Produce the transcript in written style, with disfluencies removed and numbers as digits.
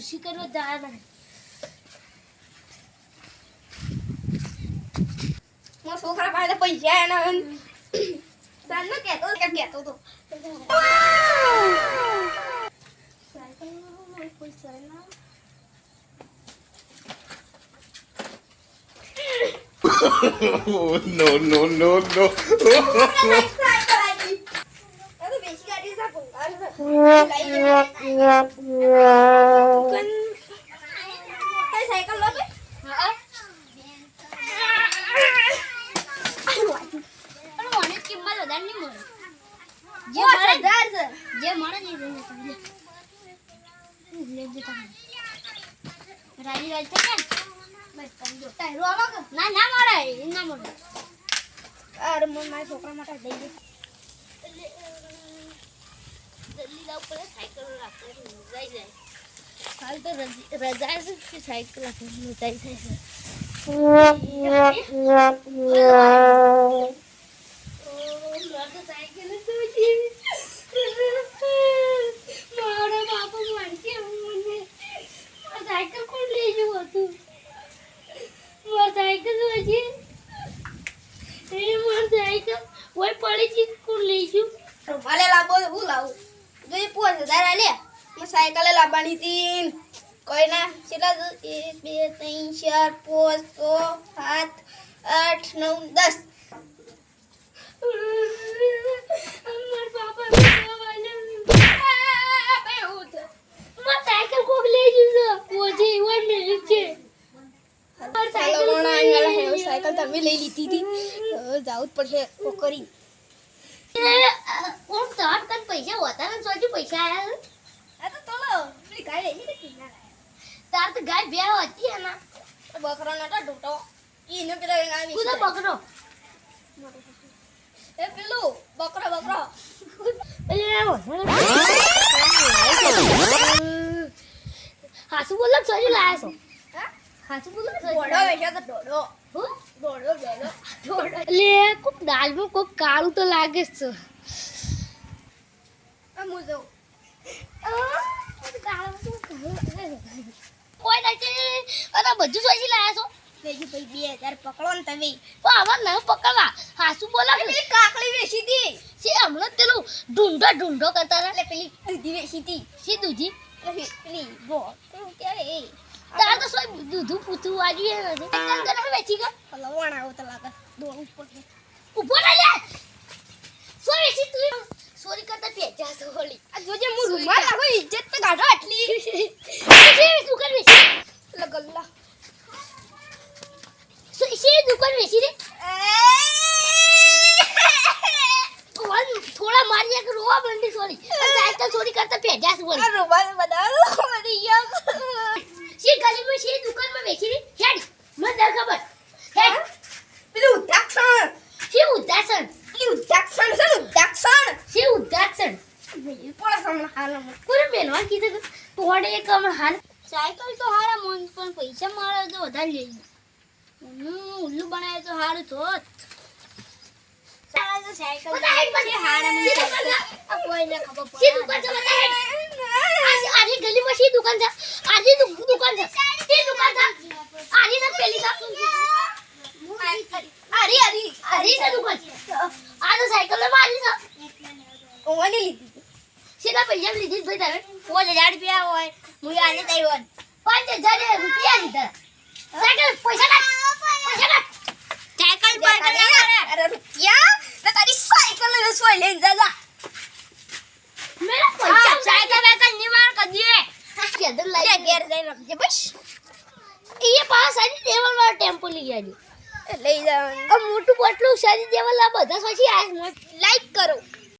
ખુશી કરવા જાય મને મો છોકરા પાસે પૈસા એના સાનો કેતો તો સાયકલ પૈસા ના No, no, no, no. રાજી રાજ થઈ ના ના મળે ના મળે અરે મારા છોકરા માટે દઈ દે જલ્દી લાવ પડે સાયકલ રાખો જાય જાય હાલ તો રજા છે કે સાયકલ રાખો જાય મારા બાપા મારશે મને સાયકલ કોણ લઈ ગયું હતું મારી સાયકલ હજી મારી સાયકલ ઓય પડી છે કોણ લઈ ગયું માલે લાવો હું લાવું જોઈ 5000 લે મે સાયકલ લાવવાની હતી કોઈ ના કેટલા 1 2 3 4 5 6 7 8 9 10 મારા બાપા વાલે મારી સાયકલ કોક લઈ ગયું છે ઓજી ઓય મેલી છે સાયકલ તમે લઈ લીધી હતી જાવ જ પડશે કોકરી ઓમ તાર કન પૈસા હોતા ને સોજી પૈસા આયા આ તો તોલો પેલી ગાય લઈ લીધી ના તાર તો ગાય બે હતી એના બકરો નતો ઢોટો ઈને પેલા આવી કુદા બકરો એ પેલું બકરો હાસુ બોલો સોજી લાયા છો હા હાસુ બોલો ઘોડો વેચ્યો તો ઢોડો હું ઘોડો લે કોક દાલમાં કોક કાળું તો લાગે છે હું જાઉં કોઈ નથી અને બધું સોજી લાયા છો વેજી ભાઈ 2000 પકડો ને તમે પણ આવા ન પકડવા હાસુ બોલા પેલી કાકડી વેચી હતી છે હમણાં પેલું ઢૂંઢો કરતા હતા એટલે પેલી દૂધી વેચી હતી શી દૂધી પેલી ગો ક્યારે એ તાર તો સોય દૂધું પૂતું આવ્યું નથી કાલ કરે વેચી ગયો લવણ આવો તો લાગે દોડ ઉપર ઉભો રહે લે સો વેચી તું સોરી કરતા પેજા સોલી આ જોજે હું રૂમાલ લાગો ઇજ્જત તો ગાઢો આટલી દુકાન વેચી લગલ્લા શી દુકાન વેચી રે થોડા મારી એક રોવા બંડી સોરી સાયકલ ચોરી કરતા પેજા સોલી આ રૂમાલ બનાવો મરી ગયા શી ગલીમાં શી દુકાનમાં વેચી રે હેડ મને દર ખબર હેડ પેલું ઉદાક્ષણ શી ઉદાસન પેલી ઉદાક્ષણ છે ને ઉદાક્ષણ શી ઉદાસન પોળા સામના હાલમાં પૂરે મેનવા કીધું તોડે એક હમણાં હાલ સાયકલ તો હારા મન પણ પૈસા મળે તો વધારે લઈ ઉલ્લુ બનાવે તો હારું તો સાયકલ હારા મને કોઈને ખબર પડે દુકાન છે આજે ગલીમાં શી દુકાન છે આજે દુકાન છે શી દુકાન છે આજે ના પેલી છે અરે છે દુકાન આ તો સાયકલ મારી છે ઓવાની લીધી સીધા પૈસા લીધી ભાઈ તારે 5000 રૂપિયા હોય હું આને તૈયાર 5000 રૂપિયા લીધા સાયકલ પૈસા કાઢ સાયકલ પર અરે રૂપિયા તો તારી સાયકલ ને સોય લઈને જા મેરા પૈસા સાયકલ નિવાર કર દે કેદર લે લાઈ ઘેર જઈને રખજે બસ એ પાસ સારી દેવલ વાળો ટેમ્પો લઈ ગયા લઈ જવાનું આ મોટું બોટલું સારી દેવલ આ બધા સોચી આ લાઈક કરો